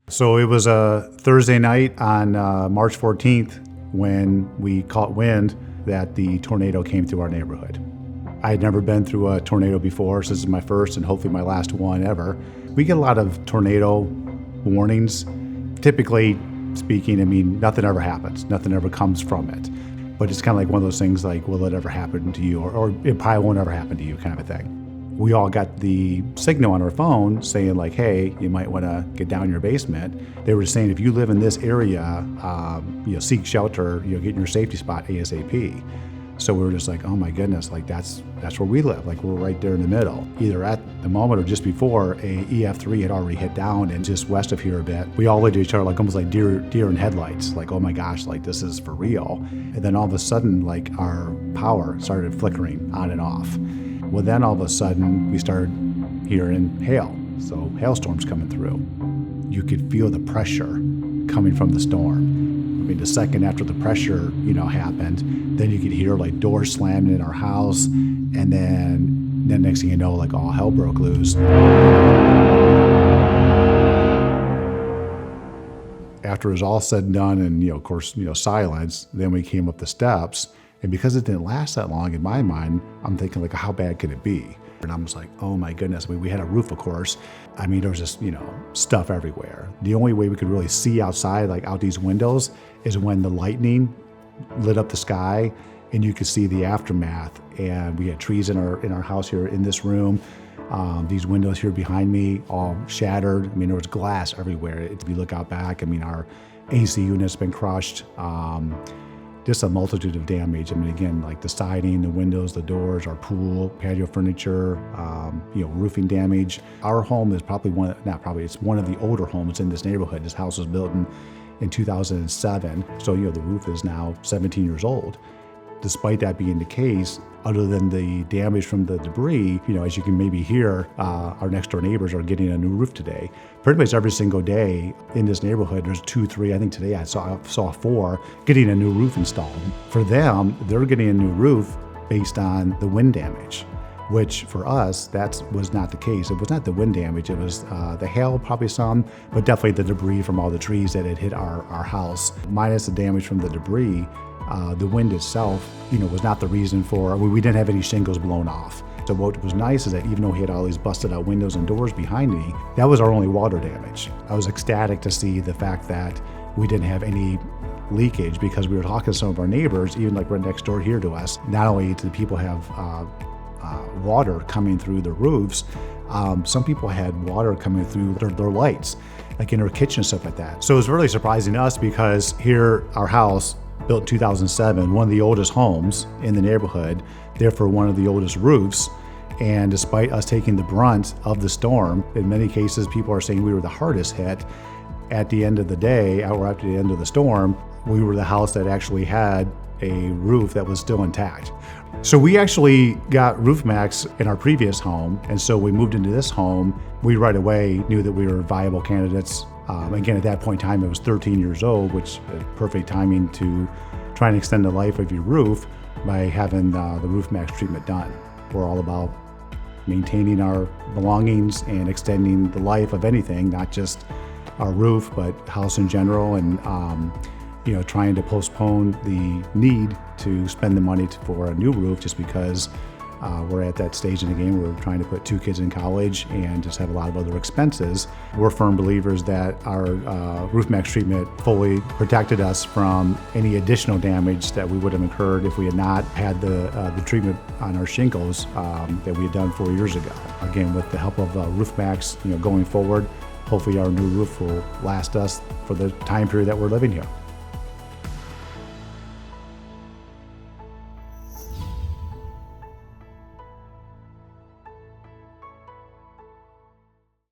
So it was a Thursday night on March 14th when we caught wind that the tornado came through our neighborhood. I had never been through a tornado before, so this is my first and hopefully my last one ever. We get a lot of tornado warnings. Typically speaking, I mean, nothing ever happens. Nothing ever comes from it. But it's kind of like one of those things like, will it ever happen to you? Or it probably won't ever happen to you kind of a thing. We all got the signal on our phone saying like, hey, you might want to get down your basement. They were saying if you live in this area, seek shelter, get in your safety spot ASAP. So we were just like, oh my goodness, like that's where we live. Like we're right there in the middle. Either at the moment or just before, a EF3 had already hit down and just west of here a bit. We all looked at each other like almost like deer in headlights. Like, oh my gosh, like this is for real. And then all of a sudden, like our power started flickering on and off. Well, then all of a sudden we started hearing hail. So hailstorms coming through. You could feel the pressure coming from the storm. I mean, the second after the pressure, happened, then you could hear like doors slamming in our house. And then next thing you know, like all hell broke loose. After it was all said and done and, of course, silence, then we came up the steps. And because it didn't last that long, in my mind, I'm thinking like, how bad could it be? And I was like, oh my goodness. I mean, we had a roof, of course. I mean, there was just, stuff everywhere. The only way we could really see outside, like out these windows, is when the lightning lit up the sky and you could see the aftermath. And we had trees in our house here in this room. These windows here behind me all shattered. I mean, there was glass everywhere. If you look out back, I mean, our AC unit's been crushed. Just a multitude of damage. I mean, again, like the siding, the windows, the doors, our pool, patio furniture, roofing damage. Our home is probably it's one of the older homes in this neighborhood. This house was built in 2007. So, the roof is now 17 years old. Despite that being the case, other than the damage from the debris, as you can maybe hear, our next door neighbors are getting a new roof today. Pretty much every single day in this neighborhood, there's 2, 3, I think today I saw 4 getting a new roof installed. For them, they're getting a new roof based on the wind damage, which for us, that was not the case. It was not the wind damage, it was the hail, probably some, but definitely the debris from all the trees that had hit our house. Minus the damage from the debris, the wind itself, was not the reason for, we didn't have any shingles blown off. So what was nice is that even though we had all these busted out windows and doors behind me, that was our only water damage. I was ecstatic to see the fact that we didn't have any leakage because we were talking to some of our neighbors, even like right next door here to us. Not only do people have water coming through the roofs, some people had water coming through their lights, like in their kitchen and stuff like that. So it was really surprising to us because here, our house, built in 2007, one of the oldest homes in the neighborhood, therefore one of the oldest roofs. And despite us taking the brunt of the storm, in many cases, people are saying we were the hardest hit. At the end of the day, or after the end of the storm, we were the house that actually had a roof that was still intact. So we actually got Roof Maxx in our previous home. And so we moved into this home. We right away knew that we were viable candidates. Again, at that point in time, it was 13 years old, which is perfect timing to try and extend the life of your roof by having the Roof Maxx treatment done. We're all about maintaining our belongings and extending the life of anything, not just our roof, but house in general, and trying to postpone the need to spend the money for a new roof just because we're at that stage in the game where we're trying to put 2 kids in college and just have a lot of other expenses. We're firm believers that our Roof Maxx treatment fully protected us from any additional damage that we would have incurred if we had not had the treatment on our shingles that we had done 4 years ago. Again, with the help of Roof Maxx, going forward, hopefully our new roof will last us for the time period that we're living here.